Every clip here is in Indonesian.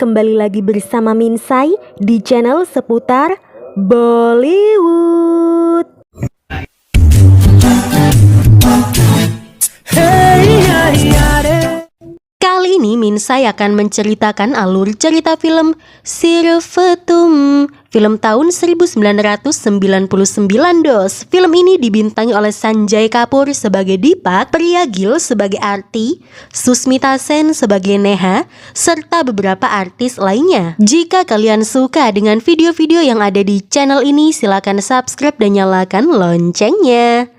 kembali lagi bersama Minsai di channel seputar Bollywood. Kali ini Minsai akan menceritakan alur cerita film Sirvatum, film tahun 1999 dos. Film ini dibintangi oleh Sanjay Kapoor sebagai Deepak, Priya Gill sebagai Aarti, Susmita Sen sebagai Neha, serta beberapa artis lainnya. Jika kalian suka dengan video-video yang ada di channel ini, silakan subscribe dan nyalakan loncengnya.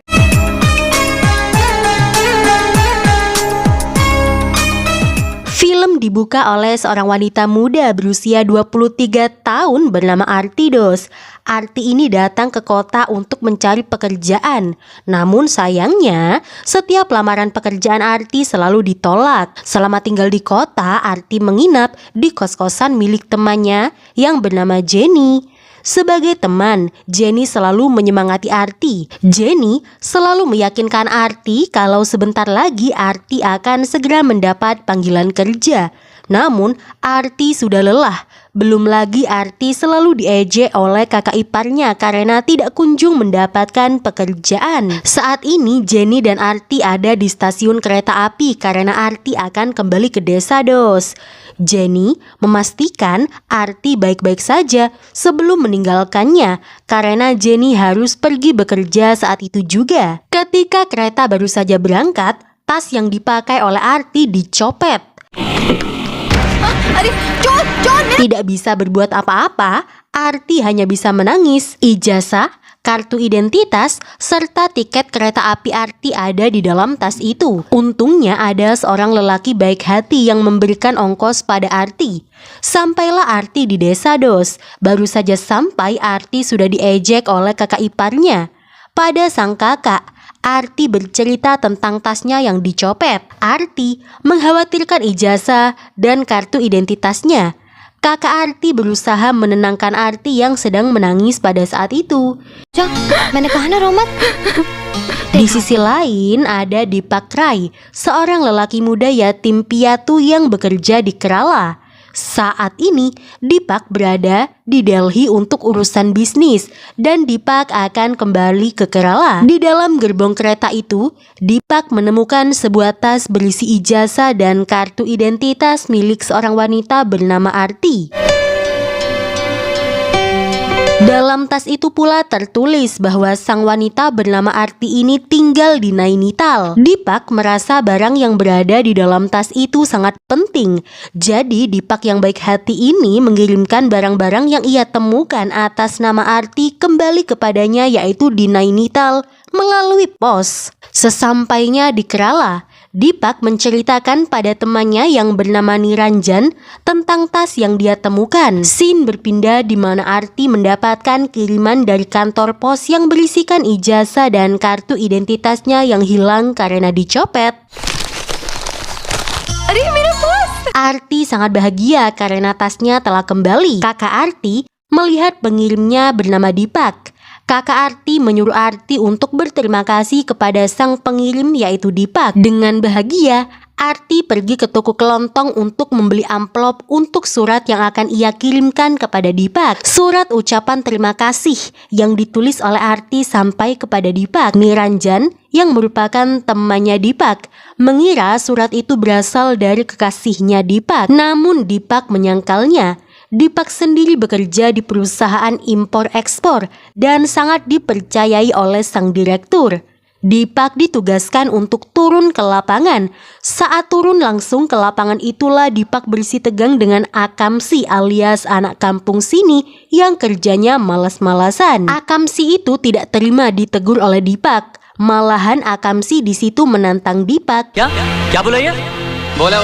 Film dibuka oleh seorang wanita muda berusia 23 tahun bernama Aarti dos. Aarti ini datang ke kota untuk mencari pekerjaan. Namun sayangnya, setiap lamaran pekerjaan Aarti selalu ditolak. Selama tinggal di kota, Aarti menginap di kos-kosan milik temannya yang bernama Jenny. Sebagai teman, Jenny selalu menyemangati Aarti. Jenny selalu meyakinkan Aarti kalau sebentar lagi Aarti akan segera mendapat panggilan kerja. Namun, Aarti sudah lelah. Belum lagi Aarti selalu diejek oleh kakak iparnya karena tidak kunjung mendapatkan pekerjaan. Saat ini Jenny dan Aarti ada di stasiun kereta api karena Aarti akan kembali ke desa dos. Jenny memastikan Aarti baik-baik saja sebelum meninggalkannya karena Jenny harus pergi bekerja saat itu juga. Ketika kereta baru saja berangkat, tas yang dipakai oleh Aarti dicopet. Tidak bisa berbuat apa-apa, Aarti hanya bisa menangis. Ijazah, kartu identitas, serta tiket kereta api Aarti ada di dalam tas itu. Untungnya ada seorang lelaki baik hati yang memberikan ongkos pada Aarti. Sampailah Aarti di desa dos. Baru saja sampai, Aarti sudah diejek oleh kakak iparnya. Pada sang kakak, Aarti bercerita tentang tasnya yang dicopet. Aarti mengkhawatirkan ijazah dan kartu identitasnya. Kakak Aarti berusaha menenangkan Aarti yang sedang menangis pada saat itu. Di sisi lain ada Deepak Rai, seorang lelaki muda yatim piatu yang bekerja di Kerala. Saat ini Deepak berada di Delhi untuk urusan bisnis dan Deepak akan kembali ke Kerala. Di dalam gerbong kereta itu, Deepak menemukan sebuah tas berisi ijazah dan kartu identitas milik seorang wanita bernama Aarti. Dalam tas itu pula tertulis bahwa sang wanita bernama Aarti ini tinggal di Nainital. Deepak merasa barang yang berada di dalam tas itu sangat penting. Jadi Deepak yang baik hati ini mengirimkan barang-barang yang ia temukan atas nama Aarti kembali kepadanya, yaitu di Nainital melalui pos. Sesampainya di Kerala, Deepak menceritakan pada temannya yang bernama Niranjan tentang tas yang dia temukan. Scene berpindah di mana Aarti mendapatkan kiriman dari kantor pos yang berisikan ijazah dan kartu identitasnya yang hilang karena dicopet. Aarti sangat bahagia karena tasnya telah kembali. Kakak Aarti melihat pengirimnya bernama Deepak. Kakak Aarti menyuruh Aarti untuk berterima kasih kepada sang pengirim, yaitu Deepak. Dengan bahagia, Aarti pergi ke toko kelontong untuk membeli amplop untuk surat yang akan ia kirimkan kepada Deepak. Surat ucapan terima kasih yang ditulis oleh Aarti sampai kepada Deepak. Niranjan yang merupakan temannya Deepak mengira surat itu berasal dari kekasihnya Deepak. Namun Deepak menyangkalnya. Deepak sendiri bekerja di perusahaan impor-ekspor dan sangat dipercayai oleh sang direktur. Deepak ditugaskan untuk turun ke lapangan. Saat turun langsung ke lapangan itulah Deepak bersih tegang dengan Akamsi alias anak kampung sini yang kerjanya malas-malasan. Akamsi itu tidak terima ditegur oleh Deepak. Malahan Akamsi di situ menantang Deepak. Ya boleh ya? Boleh.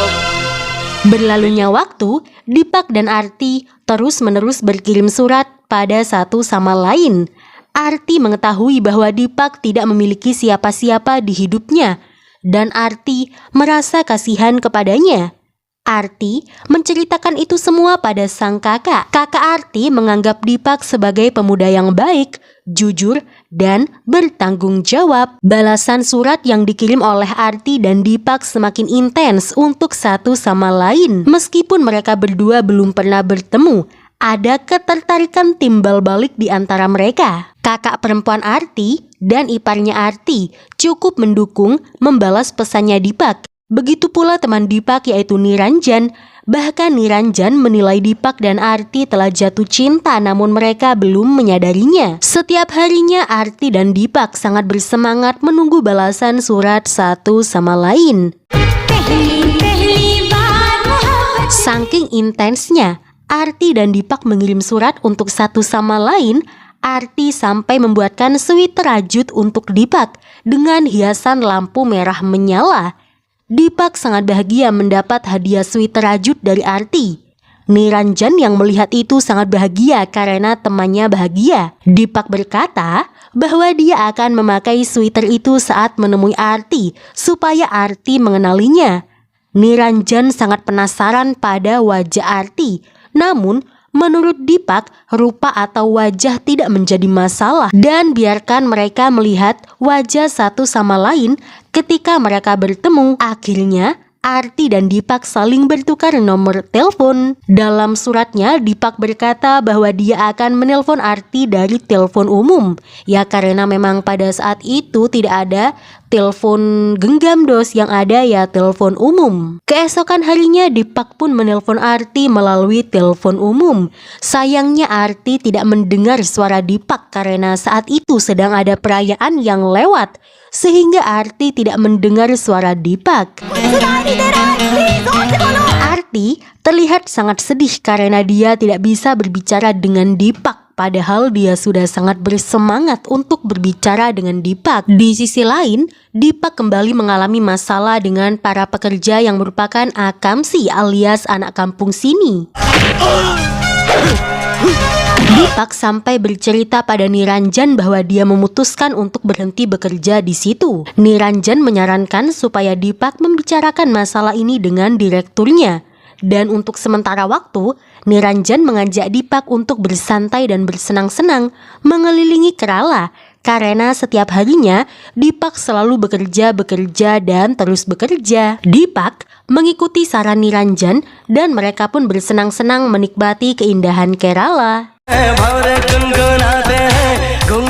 Berlalunya waktu, Deepak dan Aarti terus-menerus berkirim surat pada satu sama lain. Aarti mengetahui bahwa Deepak tidak memiliki siapa-siapa di hidupnya, dan Aarti merasa kasihan kepadanya. Arti menceritakan itu semua pada sang kakak. Kakak Arti menganggap Dipak sebagai pemuda yang baik, jujur, dan bertanggung jawab. Balasan surat yang dikirim oleh Arti dan Dipak semakin intens untuk satu sama lain. Meskipun mereka berdua belum pernah bertemu, ada ketertarikan timbal balik di antara mereka. Kakak perempuan Arti dan iparnya Arti cukup mendukung membalas pesannya Dipak. Begitu pula teman Dipak yaitu Niranjan. Bahkan Niranjan menilai Dipak dan Arti telah jatuh cinta namun mereka belum menyadarinya. Setiap harinya Arti dan Dipak sangat bersemangat menunggu balasan surat satu sama lain. Saking intensnya, Arti dan Dipak mengirim surat untuk satu sama lain. Arti sampai membuatkan sweater rajut untuk Dipak dengan hiasan lampu merah menyala. Dipak sangat bahagia mendapat hadiah sweater rajut dari Arti. Niranjan yang melihat itu sangat bahagia karena temannya bahagia. Dipak berkata bahwa dia akan memakai sweater itu saat menemui Arti supaya Arti mengenalinya. Niranjan sangat penasaran pada wajah Arti. Namun menurut Dipak, rupa atau wajah tidak menjadi masalah dan biarkan mereka melihat wajah satu sama lain ketika mereka bertemu. Akhirnya, Arti dan Dipak saling bertukar nomor telepon. Dalam suratnya, Dipak berkata bahwa dia akan menelpon Arti dari telepon umum. Ya karena memang pada saat itu tidak ada telepon genggam dos, yang ada ya telepon umum. Keesokan harinya Dipak pun menelpon Arti melalui telepon umum. Sayangnya Arti tidak mendengar suara Dipak karena saat itu sedang ada perayaan yang lewat, sehingga Arti tidak mendengar suara Dipak. Arti terlihat sangat sedih karena dia tidak bisa berbicara dengan Dipak, padahal dia sudah sangat bersemangat untuk berbicara dengan Dipak. Di sisi lain, Dipak kembali mengalami masalah dengan para pekerja yang merupakan akamsi alias anak kampung sini. Dipak sampai bercerita pada Niranjan bahwa dia memutuskan untuk berhenti bekerja di situ. Niranjan menyarankan supaya Dipak membicarakan masalah ini dengan direkturnya. Dan untuk sementara waktu, Niranjan mengajak Dipak untuk bersantai dan bersenang-senang mengelilingi Kerala. Karena setiap harinya Dipak selalu bekerja dan terus bekerja. Dipak mengikuti saran Niranjan dan mereka pun bersenang-senang menikmati keindahan Kerala.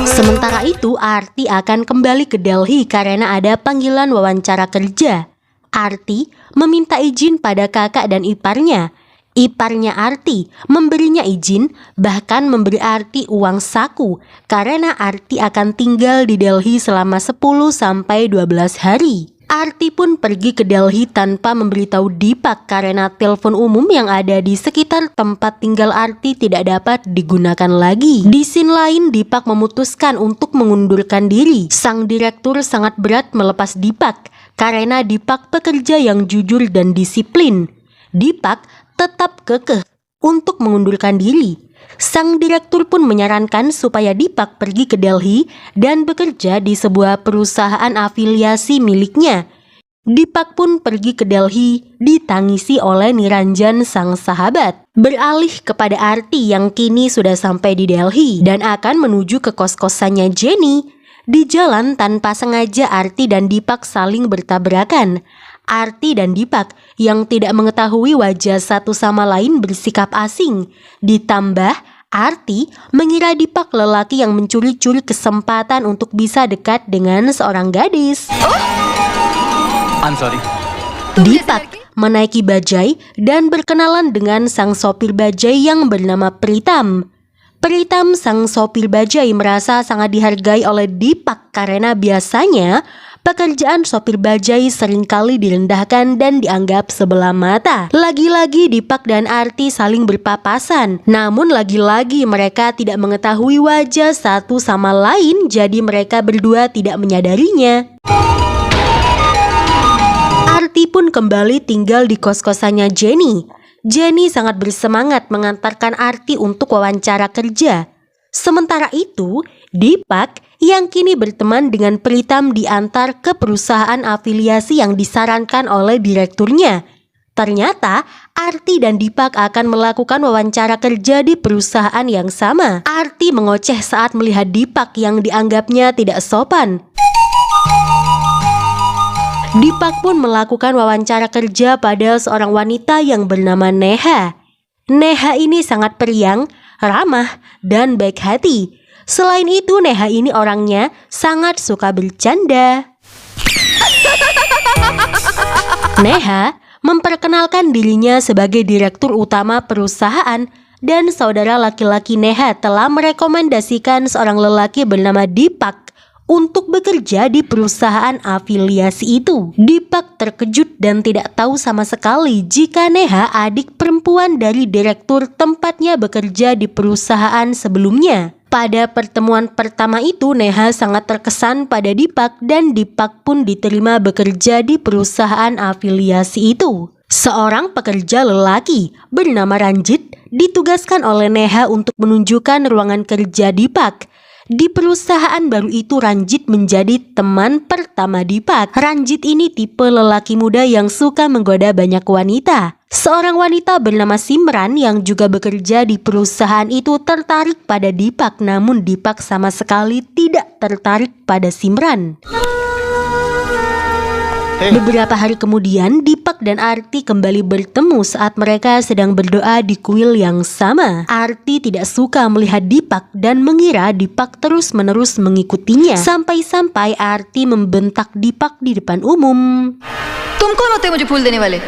Sementara itu Arti akan kembali ke Delhi karena ada panggilan wawancara kerja. Arti meminta izin pada kakak dan iparnya. Iparnya Arti memberinya izin, bahkan memberi Arti uang saku karena Arti akan tinggal di Delhi selama 10-12 hari. Arti pun pergi ke Delhi tanpa memberitahu Dipak karena telepon umum yang ada di sekitar tempat tinggal Arti tidak dapat digunakan lagi. Di scene lain, Dipak memutuskan untuk mengundurkan diri. Sang direktur sangat berat melepas Dipak karena Dipak pekerja yang jujur dan disiplin. Dipak tetap kekeh untuk mengundurkan diri. Sang direktur pun menyarankan supaya Dipak pergi ke Delhi dan bekerja di sebuah perusahaan afiliasi miliknya. Dipak pun pergi ke Delhi ditangisi oleh Niranjan sang sahabat. Beralih kepada Arti yang kini sudah sampai di Delhi dan akan menuju ke kos-kosannya Jenny. Di jalan tanpa sengaja Arti dan Dipak saling bertabrakan. Arti dan Dipak yang tidak mengetahui wajah satu sama lain bersikap asing. Ditambah Arti mengira Dipak lelaki yang mencuri-curi kesempatan untuk bisa dekat dengan seorang gadis. I'm sorry. Dipak menaiki bajai dan berkenalan dengan sang sopir bajai yang bernama Pritam. Pritam sang sopir bajai merasa sangat dihargai oleh Dipak karena biasanya pekerjaan sopir bajai seringkali direndahkan dan dianggap sebelah mata. Lagi-lagi Dipak dan Arti saling berpapasan. Namun lagi-lagi mereka tidak mengetahui wajah satu sama lain, jadi mereka berdua tidak menyadarinya. Arti pun kembali tinggal di kos-kosannya Jenny. Jenny sangat bersemangat mengantarkan Arti untuk wawancara kerja. Sementara itu, Dipak yang kini berteman dengan Pritam diantar ke perusahaan afiliasi yang disarankan oleh direkturnya. Ternyata Arti dan Dipak akan melakukan wawancara kerja di perusahaan yang sama. Arti mengoceh saat melihat Dipak yang dianggapnya tidak sopan. Dipak pun melakukan wawancara kerja pada seorang wanita yang bernama Neha. Neha ini sangat periang, ramah, dan baik hati. Selain itu, Neha ini orangnya sangat suka bercanda. Neha memperkenalkan dirinya sebagai direktur utama perusahaan dan saudara laki-laki Neha telah merekomendasikan seorang lelaki bernama Dipak untuk bekerja di perusahaan afiliasi itu. Dipak terkejut dan tidak tahu sama sekali jika Neha adik perempuan dari direktur tempatnya bekerja di perusahaan sebelumnya. Pada pertemuan pertama itu, Neha sangat terkesan pada Dipak dan Dipak pun diterima bekerja di perusahaan afiliasi itu. Seorang pekerja lelaki bernama Ranjit ditugaskan oleh Neha untuk menunjukkan ruangan kerja Dipak. Di perusahaan baru itu Ranjit menjadi teman pertama Dipak. Ranjit ini tipe lelaki muda yang suka menggoda banyak wanita. Seorang wanita bernama Simran yang juga bekerja di perusahaan itu tertarik pada Dipak, namun Dipak sama sekali tidak tertarik pada Simran. Beberapa hari kemudian, Dipak dan Arti kembali bertemu saat mereka sedang berdoa di kuil yang sama. Arti tidak suka melihat Dipak dan mengira Dipak terus-menerus mengikutinya. Sampai-sampai Arti membentak Dipak di depan umum. तुम कौन होते मुझे फूल देने वाले?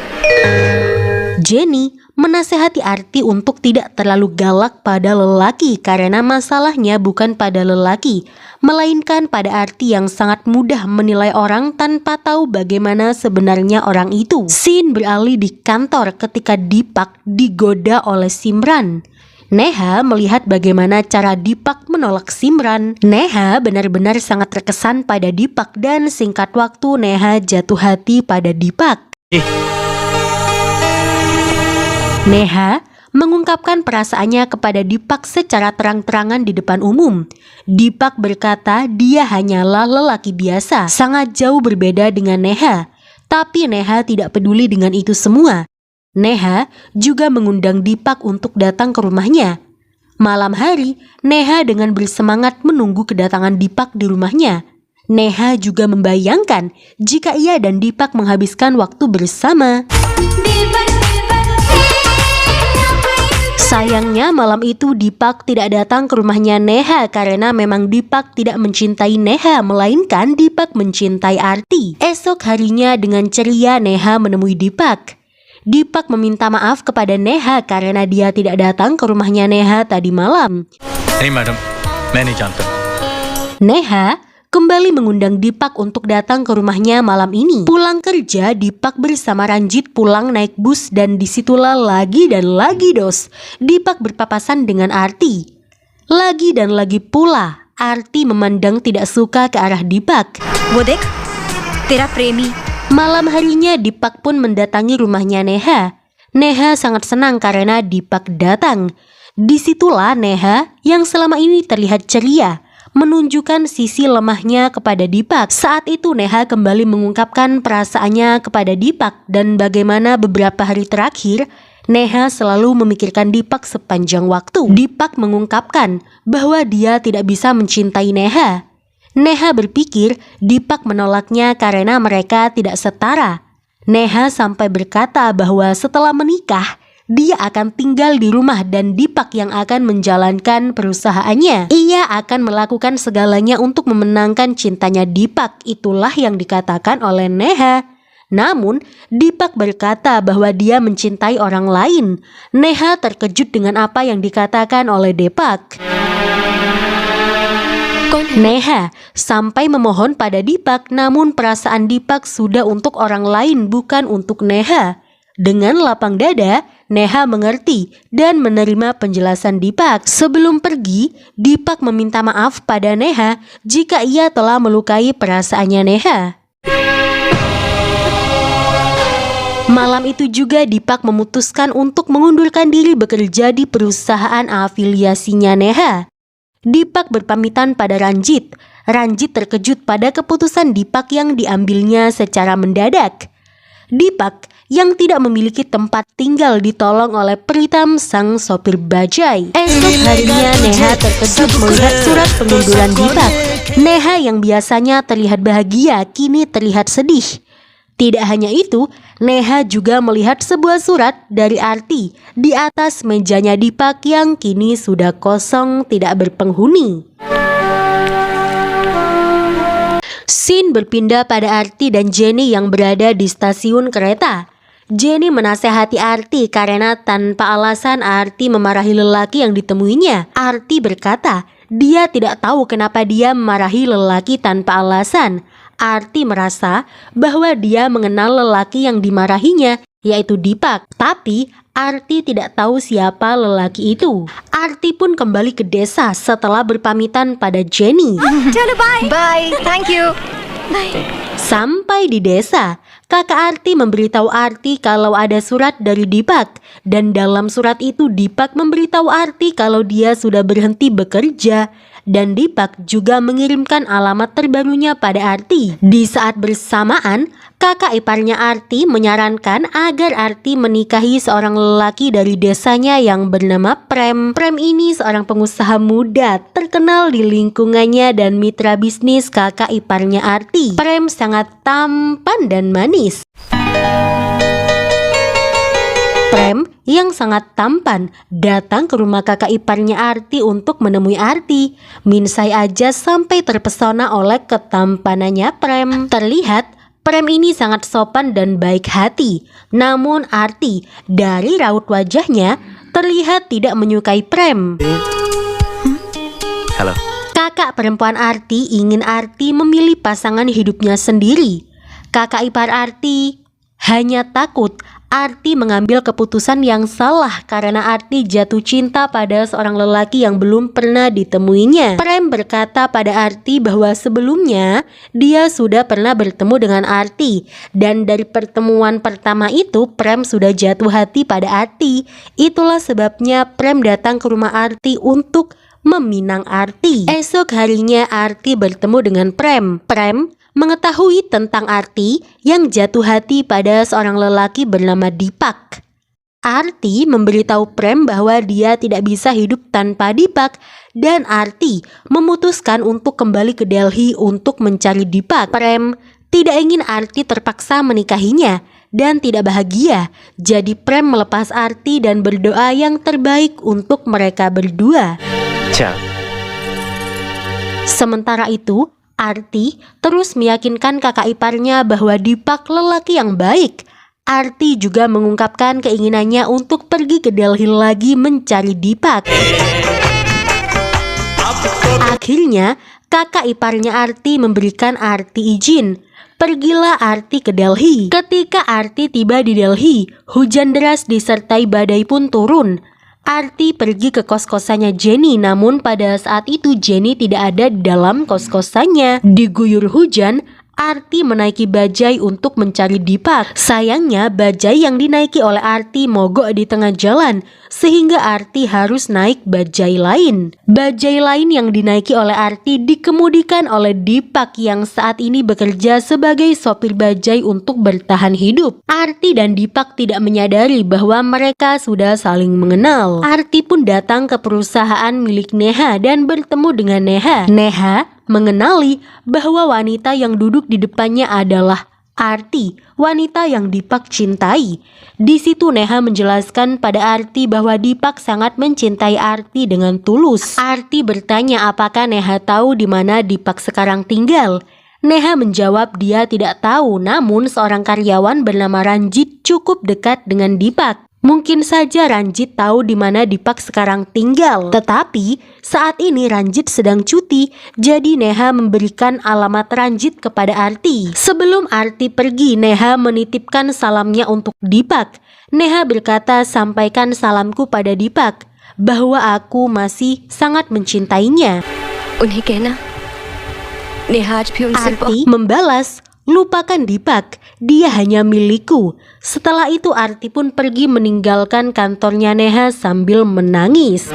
Jenny menasehati Arti untuk tidak terlalu galak pada lelaki karena masalahnya bukan pada lelaki, melainkan pada Arti yang sangat mudah menilai orang tanpa tahu bagaimana sebenarnya orang itu. Scene beralih di kantor ketika Dipak digoda oleh Simran. Neha melihat bagaimana cara Dipak menolak Simran. Neha benar-benar sangat terkesan pada Dipak dan singkat waktu Neha jatuh hati pada Dipak. Neha mengungkapkan perasaannya kepada Dipak secara terang-terangan di depan umum. Dipak berkata dia hanyalah lelaki biasa, sangat jauh berbeda dengan Neha. Tapi Neha tidak peduli dengan itu semua. Neha juga mengundang Dipak untuk datang ke rumahnya. Malam hari, Neha dengan bersemangat menunggu kedatangan Dipak di rumahnya. Neha juga membayangkan jika ia dan Dipak menghabiskan waktu bersama. Sayangnya malam itu Dipak tidak datang ke rumahnya Neha karena memang Dipak tidak mencintai Neha, melainkan Dipak mencintai Arti. Esok harinya dengan ceria Neha menemui Dipak. Dipak meminta maaf kepada Neha karena dia tidak datang ke rumahnya Neha tadi malam. नहीं मैडम, मैं नहीं जानता. Neha kembali mengundang Dipak untuk datang ke rumahnya malam ini. Pulang kerja, Dipak bersama Ranjit pulang naik bus dan disitulah lagi dan lagi Dipak berpapasan dengan Arti. Lagi dan lagi pula, Arti memandang tidak suka ke arah Dipak. वो देख, तेरा प्रेमी. Malam harinya Dipak pun mendatangi rumahnya Neha. Neha sangat senang karena Dipak datang. Disitulah Neha yang selama ini terlihat ceria menunjukkan sisi lemahnya kepada Dipak. Saat itu Neha kembali mengungkapkan perasaannya kepada Dipak dan bagaimana beberapa hari terakhir Neha selalu memikirkan Dipak sepanjang waktu. Dipak mengungkapkan bahwa dia tidak bisa mencintai Neha. Neha berpikir Dipak menolaknya karena mereka tidak setara. Neha sampai berkata bahwa setelah menikah dia akan tinggal di rumah dan Dipak yang akan menjalankan perusahaannya. Ia akan melakukan segalanya untuk memenangkan cintanya Dipak. Itulah yang dikatakan oleh Neha. Namun, Dipak berkata bahwa dia mencintai orang lain. Neha terkejut dengan apa yang dikatakan oleh Dipak. Neha sampai memohon pada Dipak, namun perasaan Dipak sudah untuk orang lain, bukan untuk Neha. Dengan lapang dada, Neha mengerti dan menerima penjelasan Dipak. Sebelum pergi, Dipak meminta maaf pada Neha jika ia telah melukai perasaannya Neha. Malam itu juga Dipak memutuskan untuk mengundurkan diri bekerja di perusahaan afiliasinya Neha. Dipak berpamitan pada Ranjit. Ranjit terkejut pada keputusan Dipak yang diambilnya secara mendadak. Deepak yang tidak memiliki tempat tinggal ditolong oleh Pritam sang sopir bajai. Esok harinya Neha terkejut melihat surat pengunduran Deepak. Neha yang biasanya terlihat bahagia kini terlihat sedih. Tidak hanya itu, Neha juga melihat sebuah surat dari Arti di atas mejanya Deepak yang kini sudah kosong tidak berpenghuni. Scene berpindah pada Arti dan Jenny yang berada di stasiun kereta. Jenny menasehati Arti karena tanpa alasan Arti memarahi lelaki yang ditemuinya. Arti berkata, dia tidak tahu kenapa dia memarahi lelaki tanpa alasan. Arti merasa bahwa dia mengenal lelaki yang dimarahinya, yaitu Deepak. Tapi Arti tidak tahu siapa lelaki itu. Arti pun kembali ke desa setelah berpamitan pada Jenny. चलो bye. Bye. Thank you. Bye. Sampai di desa, kakak Arti memberitahu Arti kalau ada surat dari Deepak. Dan dalam surat itu Deepak memberitahu Arti kalau dia sudah berhenti bekerja. Dan Deepak juga mengirimkan alamat terbarunya pada Arti. Di saat bersamaan, kakak iparnya Arti menyarankan agar Arti menikahi seorang lelaki dari desanya yang bernama Prem. Prem ini seorang pengusaha muda terkenal di lingkungannya dan mitra bisnis kakak iparnya Arti. Prem sangat tampan dan manis. Prem yang sangat tampan datang ke rumah kakak iparnya Arti untuk menemui Arti. Minsai aja sampai terpesona oleh ketampanannya Prem. Terlihat Prem ini sangat sopan dan baik hati. Namun Arti dari raut wajahnya terlihat tidak menyukai Prem. Hello. Kakak perempuan Arti ingin Arti memilih pasangan hidupnya sendiri. Kakak ipar Arti hanya takut Arti mengambil keputusan yang salah karena Arti jatuh cinta pada seorang lelaki yang belum pernah ditemuinya. Prem berkata pada Arti bahwa sebelumnya dia sudah pernah bertemu dengan Arti. Dan dari pertemuan pertama itu Prem sudah jatuh hati pada Arti. Itulah sebabnya Prem datang ke rumah Arti untuk meminang Arti. Esok harinya Arti bertemu dengan Prem. Prem mengetahui tentang Arti yang jatuh hati pada seorang lelaki bernama Deepak. Arti memberitahu Prem bahwa dia tidak bisa hidup tanpa Deepak dan Arti memutuskan untuk kembali ke Delhi untuk mencari Deepak. Prem tidak ingin Arti terpaksa menikahinya dan tidak bahagia. Jadi Prem melepas Arti dan berdoa yang terbaik untuk mereka berdua. Ciao. Sementara itu, Arti terus meyakinkan kakak iparnya bahwa Deepak lelaki yang baik. Arti juga mengungkapkan keinginannya untuk pergi ke Delhi lagi mencari Deepak. Akhirnya, kakak iparnya Arti memberikan Arti izin. Pergilah Arti ke Delhi. Ketika Arti tiba di Delhi, hujan deras disertai badai pun turun. Arti pergi ke kos-kosannya Jenny, namun pada saat itu Jenny tidak ada di dalam kos-kosannya. Diguyur hujan, Arti menaiki bajai untuk mencari Deepak. Sayangnya bajai yang dinaiki oleh Arti mogok di tengah jalan, sehingga Arti harus naik bajai lain. Bajai lain yang dinaiki oleh Arti dikemudikan oleh Deepak yang saat ini bekerja sebagai sopir bajai untuk bertahan hidup. Arti dan Deepak tidak menyadari bahwa mereka sudah saling mengenal. Arti pun datang ke perusahaan milik Neha dan bertemu dengan Neha. Neha mengenali bahwa wanita yang duduk di depannya adalah Arti, wanita yang Deepak cintai. Di situ Neha menjelaskan pada Arti bahwa Deepak sangat mencintai Arti dengan tulus. Arti bertanya apakah Neha tahu di mana Deepak sekarang tinggal. Neha menjawab dia tidak tahu, namun seorang karyawan bernama Ranjit cukup dekat dengan Deepak. Mungkin saja Ranjit tahu di mana Deepak sekarang tinggal. Tetapi saat ini Ranjit sedang cuti, jadi Neha memberikan alamat Ranjit kepada Arti. Sebelum Arti pergi, Neha menitipkan salamnya untuk Deepak. Neha berkata, sampaikan salamku pada Deepak bahwa aku masih sangat mencintainya. उन्हें कहना नेहा आज भी उनसे Arti membalas, lupakan Deepak, dia hanya milikku. Setelah itu Arti pun pergi meninggalkan kantornya Neha sambil menangis.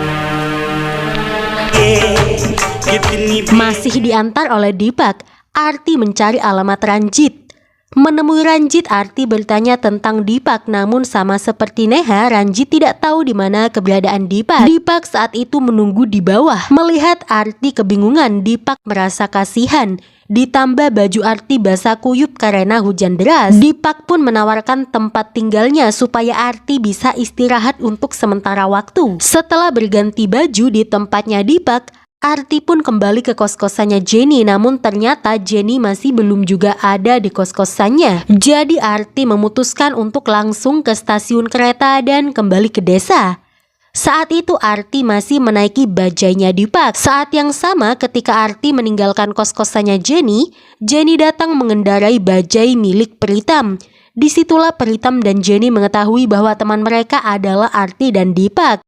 Masih diantar oleh Deepak, Arti mencari alamat Ranjit. Menemui Ranjit, Arti bertanya tentang Deepak, namun sama seperti Neha, Ranjit tidak tahu di mana keberadaan Deepak. Deepak saat itu menunggu di bawah. Melihat Arti kebingungan, Deepak merasa kasihan. Ditambah baju Arti basah kuyup karena hujan deras. Deepak pun menawarkan tempat tinggalnya supaya Arti bisa istirahat untuk sementara waktu. Setelah berganti baju di tempatnya Deepak, Arti pun kembali ke kos-kosannya Jenny, namun ternyata Jenny masih belum juga ada di kos-kosannya. Jadi Arti memutuskan untuk langsung ke stasiun kereta dan kembali ke desa. Saat itu Arti masih menaiki bajainya Deepak. Saat yang sama ketika Arti meninggalkan kos-kosannya Jenny, Jenny datang mengendarai bajai milik Pritam. Disitulah Pritam dan Jenny mengetahui bahwa teman mereka adalah Arti dan Deepak.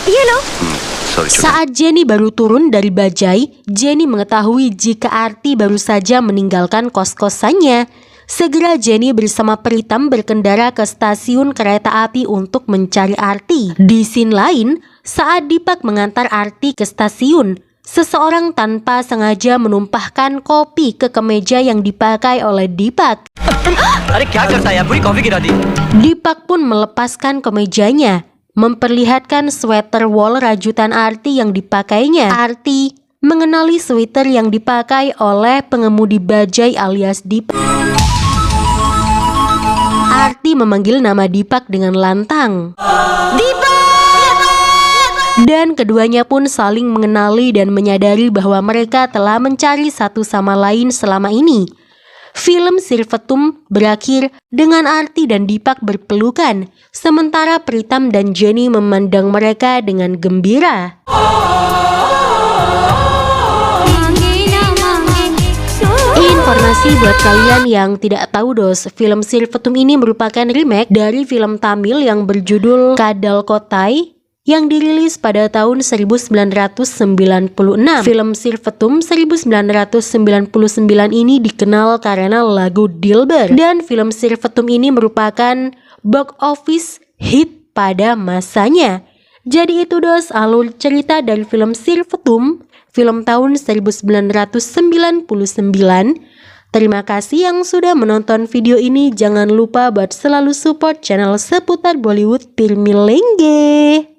You know. Saat Jenny baru turun dari bajai, Jenny mengetahui jika Arti baru saja meninggalkan kos-kosannya. Segera Jenny bersama Pritam berkendara ke stasiun kereta api untuk mencari Arti. Di scene lain, saat Deepak mengantar Arti ke stasiun, seseorang tanpa sengaja menumpahkan kopi ke kemeja yang dipakai oleh Deepak. Deepak pun melepaskan kemejanya, memperlihatkan sweater wol rajutan Arti yang dipakainya. Arti mengenali sweater yang dipakai oleh pengemudi bajai alias Deepak. Arti memanggil nama Deepak dengan lantang. Dan keduanya pun saling mengenali dan menyadari bahwa mereka telah mencari satu sama lain selama ini. Film Sirvetum berakhir dengan Arti dan Deepak berpelukan, sementara Pritam dan Jenny memandang mereka dengan gembira. Informasi buat kalian yang tidak tahu dos, film Sirvetum ini merupakan remake dari film Tamil yang berjudul Kadal Kotai yang dirilis pada tahun 1996. Film Sirvetum 1999 ini dikenal karena lagu Dilber, dan film Sirvetum ini merupakan box office hit pada masanya. Jadi itu dos alur cerita dari film Sirvetum, film tahun 1999. Terima kasih yang sudah menonton video ini. Jangan lupa buat selalu support channel seputar Bollywood Filmilengge.